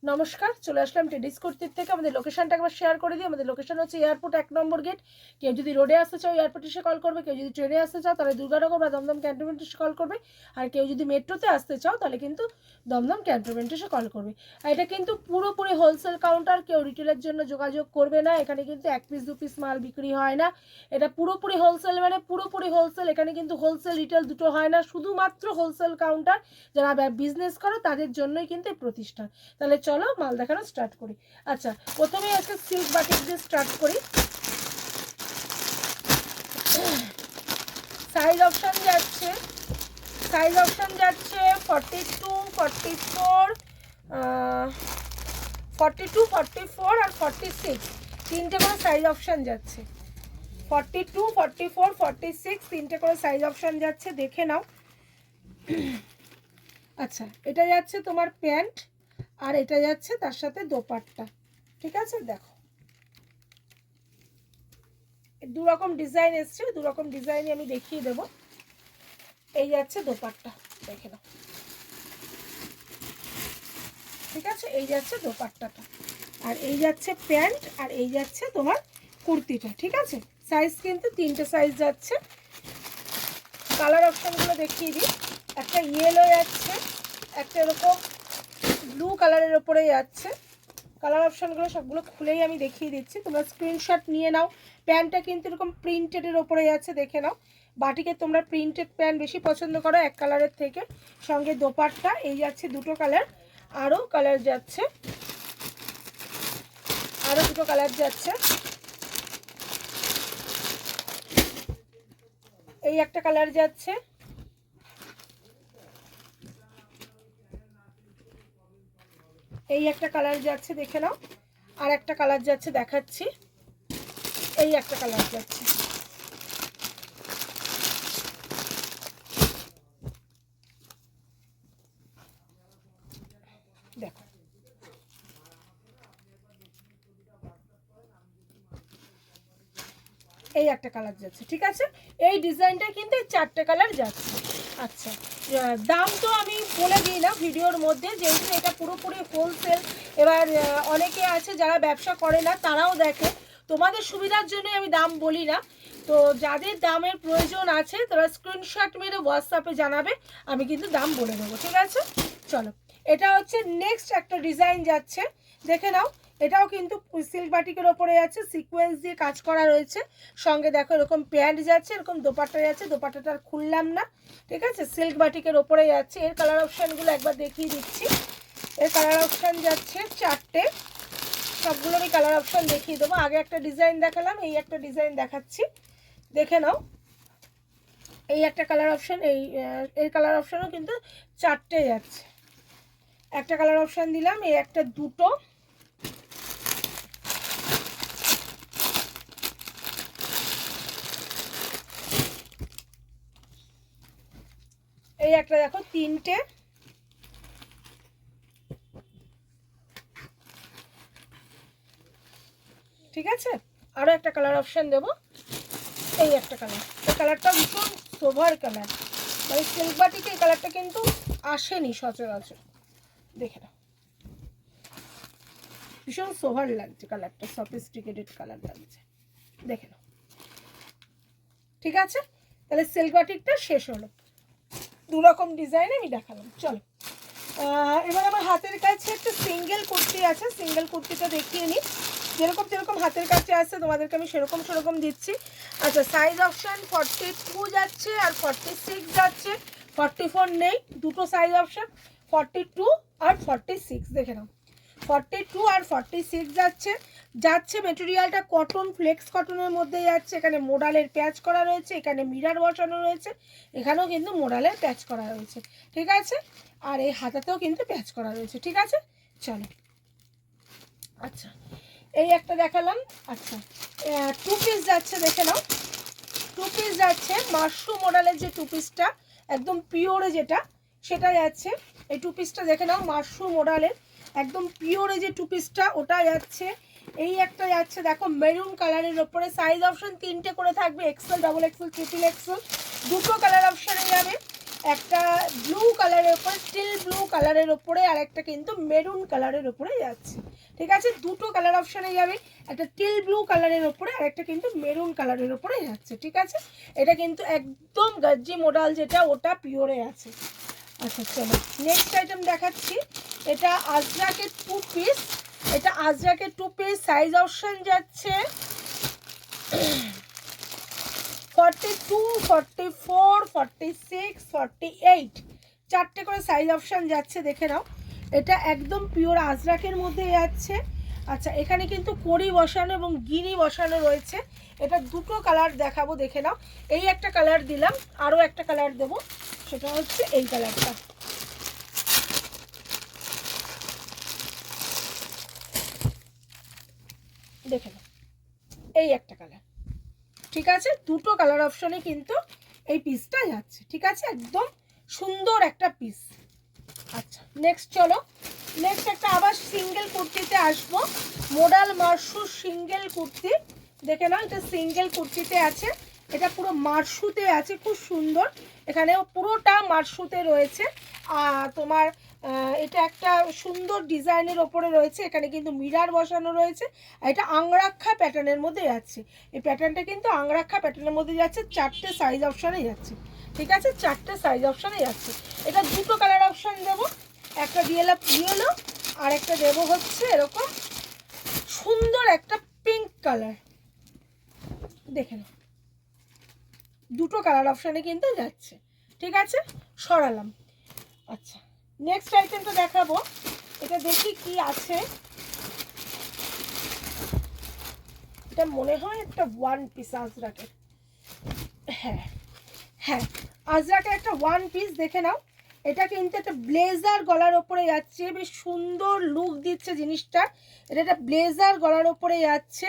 নমস্কার, চলে আসলাম টেডিস কুর্তির থেকে। আমাদের লোকেশনটা একবার শেয়ার করে দিই। আমাদের লোকেশন হচ্ছে এয়ারপোর্ট 1 নম্বর গেট। কেউ যদি রোডে আসতে চাও এয়ারপোর্টে এসে কল করবে, কেউ যদি ট্রেনে আসতে চাও তাহলে দুর্গানগর বা দমদম ক্যান্টনমেন্টে এসে কল করবে, আর কেউ যদি মেট্রোতে আসতে চাও তাহলে কিন্তু দমদম ক্যান্টনমেন্টে এসে কল করবে। আর এটা কিন্তু পুরোপুরি হোলসেল কাউন্টার, কেউ রিটেলের জন্য যোগাযোগ করবে না। এখানে কিন্তু 1 পিস 2 পিস মাল বিক্রি হয় না। এটা পুরোপুরি হোলসেল, মানে পুরোপুরি হোলসেল। এখানে কিন্তু হোলসেল রিটেল দুটো হয় না, শুধুমাত্র হোলসেল কাউন্টার। যারা বিজনেস করে তাদের জন্যই কিন্তু এই প্রতিষ্ঠান। তাহলে চলো মাল দেখানো স্টার্ট করি। আচ্ছা, প্রথমে আজকে সিল্ক বাটিক দিয়ে স্টার্ট করি। সাইজ অপশন যাচ্ছে 42, 44, 42, 44 আর 46, তিনটে করে সাইজ অপশন যাচ্ছে। 42, 44, 46 তিনটে করে সাইজ অপশন যাচ্ছে, দেখে নাও। আচ্ছা, এটা যাচ্ছে তোমার প্যান্ট, আর এটা যাচ্ছে তার সাথে দোপাট্টা। ঠিক আছে, দেখো দু রকম ডিজাইন এসছে, দু রকম ডিজাইনই আমি দেখিয়ে দেব। এই যাচ্ছে দোপাট্টা, দেখে নাও। ঠিক আছে, এই যাচ্ছে দোপাট্টাটা, আর এই যাচ্ছে প্যান্ট, আর এই যাচ্ছে তোমার কুর্তিটা। ঠিক আছে, সাইজ কিন্তু তিনটে সাইজ যাচ্ছে। কালার অপশানগুলো দেখিয়ে দিই। একটা ইয়েলো যাচ্ছে, একটা এরকম ব্লু কালারের ওপরে যাচ্ছে। কালার অপশানগুলো সবগুলো খুলেই আমি দেখিয়ে দিচ্ছি, তোমরা স্ক্রিনশট নিয়ে নাও। প্যান্টটা কিন্তু এরকম প্রিন্টেডের ওপরে যাচ্ছে, দেখে নাও। বাটিকে তোমরা প্রিন্টেড প্যান্ট বেশি পছন্দ করো এক কালারের থেকে। সঙ্গে দোপাট্টা এই যাচ্ছে দুটো কালার, আরও কালার যাচ্ছে, আরও দুটো কালার যাচ্ছে। এই একটা কালার যাচ্ছে, এই একটা কালার যাচ্ছে, দেখে নাও। আর একটা কালার যাচ্ছে, দেখাচ্ছি। এই একটা কালার যাচ্ছে। দেখো, এই একটা কালার যাচ্ছে। ঠিক আছে, এই ডিজাইনটা কিন্তু এই চারটে কালার যাচ্ছে। আচ্ছা, দাম তো আমি বলে দিই না ভিডিওর মধ্যে, যেহেতু এটা পুরোপুরি হোলসেল। এবার অনেকে আছে যারা ব্যবসা করে না, তারাও দেখে। তোমাদের সুবিধার জন্য আমি দাম বলি না। তো যাদের দামের প্রয়োজন আছে তারা স্ক্রিনশট মেরে হোয়াটসঅ্যাপে জানাবে, আমি কিন্তু দাম বলে দেবো। ঠিক আছে, চলো। এটা হচ্ছে নেক্সট একটা ডিজাইন যাচ্ছে, দেখে নাও। এটাও কিন্তু সিল্ক বাটিকের ওপরে যাচ্ছে, সিকোয়েন্স দিয়ে কাজ করা রয়েছে। সঙ্গে দেখো এরকম প্যান্ট যাচ্ছে, এরকম দোপাট্টা যাচ্ছে। দোপাট্টাটা আর খুললাম না। ঠিক আছে, সিল্ক বাটিকের ওপরে যাচ্ছে। এর কালার অপশানগুলো একবার দেখিয়ে দিচ্ছি। এর কালার অপশান যাচ্ছে চারটে, সবগুলোরই কালার অপশান দেখিয়ে দেবো। আগে একটা ডিজাইন দেখালাম, এই একটা ডিজাইন দেখাচ্ছি, দেখে নাও। এই একটা কালার অপশান, এই কালার অপশানও কিন্তু চারটে যাচ্ছে। একটা কালার অপশান দিলাম, এই একটা দুটো, এই একটা দেখো তিনটে, ঠিক আছে। আরও একটা কালার অপশান দেবো, এই একটা কালার। এই কালারটা ভীষণ সোভার কালার, মানে সিল্ক বাটিকে এই কালারটা কিন্তু আসেনি সচরাচর, দেখে নাও। ভীষণ সোভার লাগছে কালারটা, সফিস্টিকেটেড কালার লাগছে, দেখে নাও। ঠিক আছে, তাহলে সিল্ক বাটিকটা শেষ হলো। দু রকম ডিজাইন আমি দেখালাম। চলো, এবার আমার হাতের কাছে একটা সিঙ্গেল কুর্তি আছে, সিঙ্গেল কুর্তিটা দেখিয়ে নিই। যেরকম হাতের কাছে আসছে তোমাদেরকে আমি সেরকম দিচ্ছি। আচ্ছা, সাইজ অপশান 42 যাচ্ছে আর 46 যাচ্ছে। 44 নেই, দুটো সাইজ অপশান 42 আর 46, দেখে নাও। 42 আর 46 যাচ্ছে মেটেরিয়ালটা কটন, ফ্লেক্স কটনের মধ্যে যাচ্ছে। এখানে মোডালের প্যাচ করা রয়েছে, এখানে মিরার বসানো রয়েছে, এখানেও কিন্তু মোডালের প্যাচ করা রয়েছে। ঠিক আছে, আর এই হাতাতেও কিন্তু প্যাচ করা রয়েছে। ঠিক আছে, চলো। আচ্ছা, এই একটা দেখালাম। আচ্ছা, 2 পিস যাচ্ছে, দেখে নাও। 2 পিস যাচ্ছে, মাশরুম মডেলের যে 2 পিসটা একদম পিওরে যেটা, সেটা যাচ্ছে। এই 2 পিসটা দেখে নাও, মাশরুম মডেলের একদম পিওরে যে 2 পিসটা, ওটা যাচ্ছে। এই একটা যাচ্ছে দেখো মেরুন কালারের ওপরে। সাইজ অপশন তিনটে করে থাকবে, XL, double XL, triple XL, দুটো কালার অপশানে যাবে। একটা ব্লু কালারের ওপরে, স্টিল ব্লু কালারের ওপরে, আর একটা কিন্তু মেরুন কালারের ওপরে যাচ্ছে। ঠিক আছে, দুটো কালার অপশানে যাবে, একটা টিল ব্লু কালারের ওপরে আর একটা কিন্তু মেরুন কালারের ওপরে যাচ্ছে। ঠিক আছে, এটা কিন্তু একদম গাজ্জি মডেল যেটা, ওটা পিওরে আছে। আচ্ছা চলো নেক্সট আইটেম দেখাচ্ছি। এটা আজরাকের 2 পিস, এটা আজরাকের 2 পিস, সাইজ অপশন যাচ্ছে 42, 44, 46, 48, চারটে করে সাইজ অপশান যাচ্ছে, দেখে নাও। এটা একদম পিওর আজরাকের মধ্যে যাচ্ছে। আচ্ছা, এখানে কিন্তু কড়ি বসানো এবং গিনি বসানো রয়েছে। এটা দুটো কালার দেখাবো, দেখে নাও। এই একটা কালার দিলাম, আরও একটা কালার দেবো, সেটা হচ্ছে এই কালারটা। দেখে নাও, এই একটা কালার। ঠিক আছে, দুটো কালার অপশনে কিন্তু এই পিসটা যাচ্ছে। ঠিক আছে, একদম সুন্দর একটা পিস। আচ্ছা নেক্সট চলো, নেক্সট একটা আবার সিঙ্গেল কুর্তিতে আসবো। মডাল মার্শু সিঙ্গেল কুর্তি, দেখে নাও। এটা সিঙ্গেল কুর্তিতে আছে, এটা পুরো মার্শুতে আছে, খুব সুন্দর। এখানেও পুরোটা মার্শুতে রয়েছে। আর তোমার এটা একটা সুন্দর ডিজাইনের ওপরে রয়েছে, এখানে কিন্তু মিরার বসানো রয়েছে। আর এটা আংরাক্ষা প্যাটার্নের মধ্যে যাচ্ছে। এই প্যাটার্নটা কিন্তু আংরাক্ষা প্যাটার্নের মধ্যে যাচ্ছে, চারটে সাইজ অপশানে যাচ্ছে। ঠিক আছে, চারটে সাইজ অপশানে যাচ্ছে। এটা দুটো কালার অপশান দেবো, একটা ইয়েলো আর একটা দেবো হচ্ছে এরকম সুন্দর একটা পিঙ্ক কালার। দেখে নাও, দুটো কালার অপশানে কিন্তু যাচ্ছে। ঠিক আছে, সরালাম। আচ্ছা নেক্সট আইটেমটা দেখাবো, এটা দেখি কি আছে। এটা মনে হয় একটা 1 পিস আজরাকের, হ্যাঁ হ্যাঁ আজরাকের একটা 1 পিস, দেখে নাও। এটা কিন্তু একটা ব্লেজার গলার ওপরে যাচ্ছে, বেশ সুন্দর লুক দিচ্ছে জিনিসটা। এটা একটা ব্লেজার গলার ওপরে যাচ্ছে,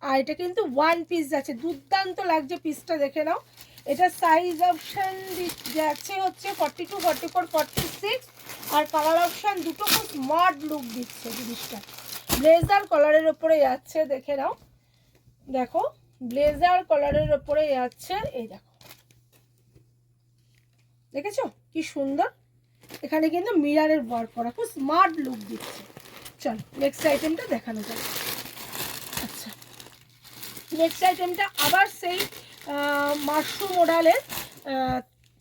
আর এটা কিন্তু 1 পিস যাচ্ছে, দুর্দান্ত লাগছে পিসটা, দেখে নাও। এটা সাইজ অপশান যাচ্ছে হচ্ছে 42, 44, 46, আর কালার অপশান দুটো, খুব স্মার্ট লুক দিচ্ছে জিনিসটা। ব্লেজার কালারের ওপরে যাচ্ছে, দেখে নাও। দেখো ব্লেজার কালারের ওপরে যাচ্ছে, এই দেখো, দেখেছো কি সুন্দর। এখানে কিন্তু মিরারের ওয়ার্ক করা, খুব স্মার্ট লুক দিচ্ছে। চলো নেক্সট আইটেমটা দেখানো যাক। আচ্ছা নেক্সট আইটেমটা আবার সেই মাশরু মডেলের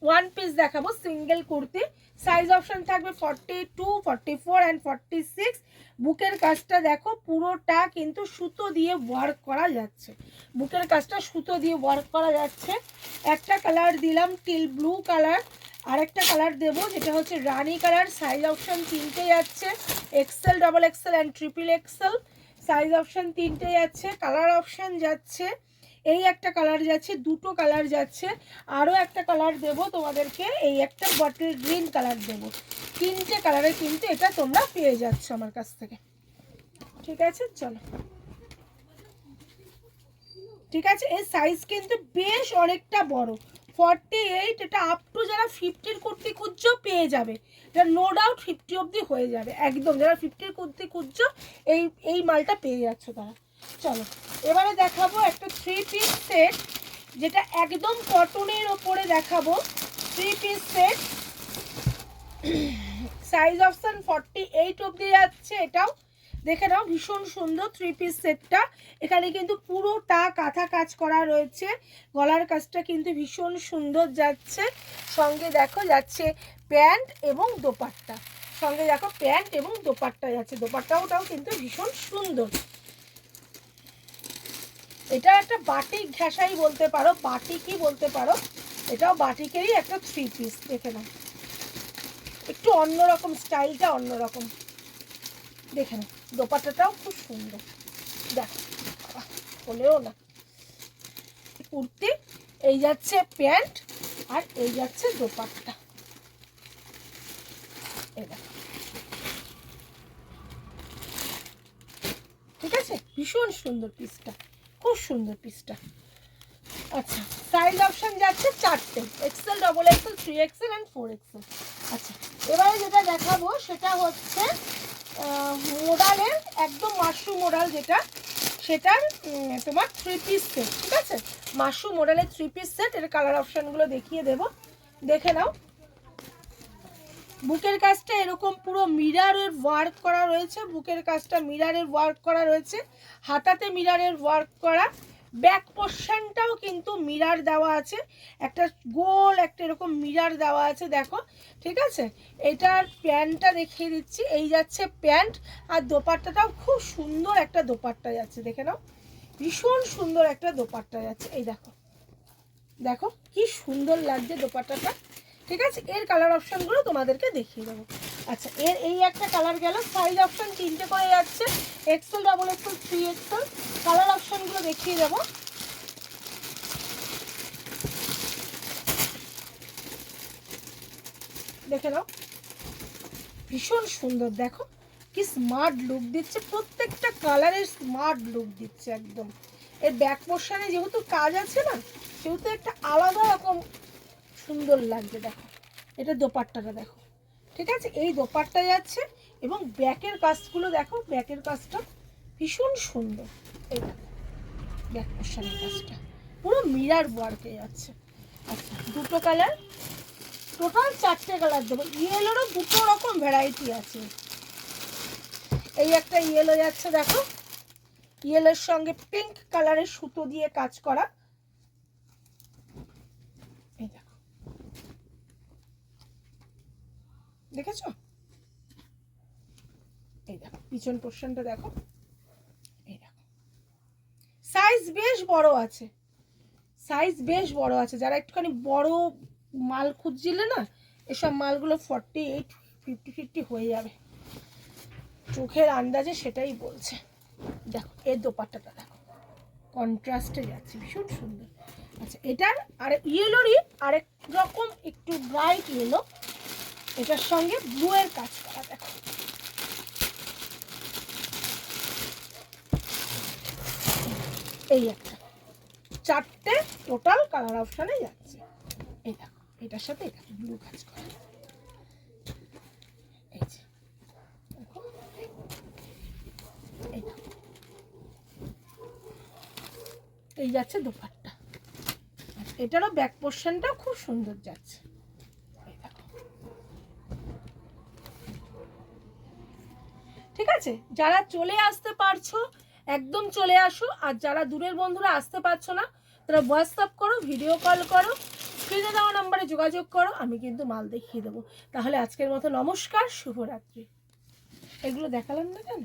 1 পিস দেখাবো, সিঙ্গেল কুর্তি। সাইজ অপশন থাকবে 42, 44 অ্যান্ড 46। বুকের কাজটা দেখো, পুরোটা কিন্তু সুতো দিয়ে ওয়ার্ক করা যাচ্ছে। বুকের কাজটা সুতো দিয়ে ওয়ার্ক করা যাচ্ছে। একটা কালার দিলাম টিল ব্লু কালার, আরেকটা কালার দেবো যেটা হচ্ছে রানি কালার। সাইজ অপশন 3টে যাচ্ছে, XL, double XL and triple XL. Size option 3টে যাচ্ছে, কালার অপশন যাচ্ছে এই একটা কালার যাচ্ছে, দুটো কালার যাচ্ছে, আরও একটা কালার দেবো তোমাদেরকে, এই একটা বটল গ্রিন কালার দেবো। 3টে কালারে কিন্তু এটা তোমরা পেয়ে যাচ্ছ আমার কাছ থেকে। ঠিক আছে চলো, ঠিক আছে। এর সাইজ কিন্তু বেশ অনেকটা বড়, 48। এটা আপ টু যারা 50-র কুর্তি খুঁজছো পেয়ে যাবে, এটা নো ডাউট 50 অবধি হয়ে যাবে একদম। যারা 50-র কুর্তি খুঁজছো এই মালটা পেয়ে যাচ্ছ তারা। চলো এবারে দেখাবো একটা 3 পিস সেট, যেটা একদম কটনের ওপরে দেখাবো। 3 পিস সেট, সাইজ অপশন 48 অবধি যাচ্ছে। এটাও দেখে নাও, ভীষণ সুন্দর 3 পিস সেটটা। এখানে কিন্তু পুরোটা কাঁথা কাজ করা রয়েছে, গলার কাজটা কিন্তু ভীষণ সুন্দর যাচ্ছে। সঙ্গে দেখো যাচ্ছে প্যান্ট এবং দোপাট্টা, সঙ্গে দেখো প্যান্ট এবং দোপাট্টা যাচ্ছে। দোপাট্টাটাও কিন্তু ভীষণ সুন্দর। এটা একটা বাটিক ঘেঁষাই বলতে পারো, বাটিকই বলতে পারো। এটাও বাটিকেরই একটা 3 পিস, দেখে নাও। একটু অন্যরকম, স্টাইলটা অন্যরকম, দেখে নাও। দোপাট্টাটাও খুব সুন্দর, দেখো হলেও না। কুর্তি, এই যাচ্ছে প্যান্ট আর এই যাচ্ছে দোপাট্টা, এই দেখো। ঠিক আছে, ভীষণ সুন্দর পিসটা, খুব সুন্দর পিসটা। আচ্ছা সাইজ অপশন যাচ্ছে 4টে, XL, double XL, 3 XL and 4 XL. আচ্ছা এবারে যেটা দেখাবো সেটা হচ্ছে মোডালের একদম মাশরু মোডাল, যেটা সেটার তোমার 3 পিস সেট। ঠিক আছে, মাশরু মোডালের 3 পিস সেট। এর কালার অপশানগুলো দেখিয়ে দেবো, দেখে নাও। বুকের কাজটা এরকম পুরো মিরারের ওয়ার্ক করা রয়েছে, বুকের কাজটা মিরারের ওয়ার্ক করা রয়েছে, হাতাতে মিরারের ওয়ার্ক করা, ব্যাক পোর্শনটাও কিন্তু মিরার দেওয়া আছে, একটা গোল একটা এরকম মিরার দেওয়া আছে দেখো, ঠিক আছে। এটার প্যান্টটা দেখিয়ে দিচ্ছি, এই যাচ্ছে প্যান্ট, আর দোপাট্টাটাও খুব সুন্দর একটা দোপাট্টা যাচ্ছে, দেখে নাও ভীষণ সুন্দর একটা দোপাট্টা যাচ্ছে, এই দেখো দেখো কি সুন্দর লাগছে দোপাট্টাটা, ঠিক আছে। এর কালার অপশানগুলো তোমাদেরকে দেখিয়ে দেবো। আচ্ছা, এর এই একটা কালার গেল, সাইজ অপশান 3টে করে যাচ্ছে, Excel, double Excel, 3XL। Colour অপশানগুলো দেখিয়ে দেবো। দেখে নাও ভীষণ সুন্দর, দেখো কি স্মার্ট লুক দিচ্ছে, প্রত্যেকটা কালারের স্মার্ট লুক দিচ্ছে একদম। এর ব্যাক পোর্শনে যেহেতু কাজ আছে না, সেহেতু একটা আলাদা রকম সুন্দর লাগছে, দেখো এটা দোপাট্টাটা দেখো, ঠিক আছে। এই দোপাট্টা যাচ্ছে, এবং ব্যাকের কাজগুলো দেখো, ব্যাকের কাজটা ভীষণ সুন্দর, এই দেখো ব্যাক পোর্শনের কাজটা পুরো মিরার ওয়ার্কে যাচ্ছে। আচ্ছা, দুটো কালার, টোটাল 4টে কালার দেবো। ইয়েলোরও দুটো রকম ভ্যারাইটি আছে, এই একটা ইয়েলো যাচ্ছে দেখো, ইয়েলোর সঙ্গে পিঙ্ক কালারের সুতো দিয়ে কাজ করা, এই দেখো দেখেছো, এই দেখো পিছন পোর্শনটা দেখো, এই দেখো সাইজ বেশ বড় আছে, সাইজ বেশ বড় আছে, যারা একটুখানি বড় মাল খুঁজছিলে না, এসব মালগুলো 48, 50 হয়ে যাবে, চোখের আন্দাজে সেটাই বলছে। দেখো এর দোপাট্টাটা দেখো, কন্ট্রাস্টে যাচ্ছে, ভীষণ সুন্দর। আচ্ছা, এটার আর ইয়েলোরই আরেক রকম একটু ব্রাইট ইয়েলো, এটার সঙ্গে ব্লু এর কাজ করা দেখো, এই একটা 4টে টোটাল কালার অপশানে যাচ্ছে, এই দেখো এটার সাথে এটা ব্লু কাজ করা, এই যে দেখো, এই দেখো এই যাচ্ছে দোপাট্টা, এটারও ব্যাক পোর্শনটাও খুব সুন্দর যাচ্ছে, এই দেখো, ঠিক আছে। যারা চলে আসতে পারছো একদম চলে আসো, আর যারা দূরের বন্ধুরা আসতে পারছো না, তারা হোয়াটসঅ্যাপ করো, ভিডিও কল করো, স্ক্রিনে দেওয়া নাম্বারে যোগাযোগ করো, আমি কিন্তু মাল দেখিয়ে দেবো। তাহলে আজকের মতো নমস্কার, শুভরাত্রি। এগুলো দেখালাম না কেন?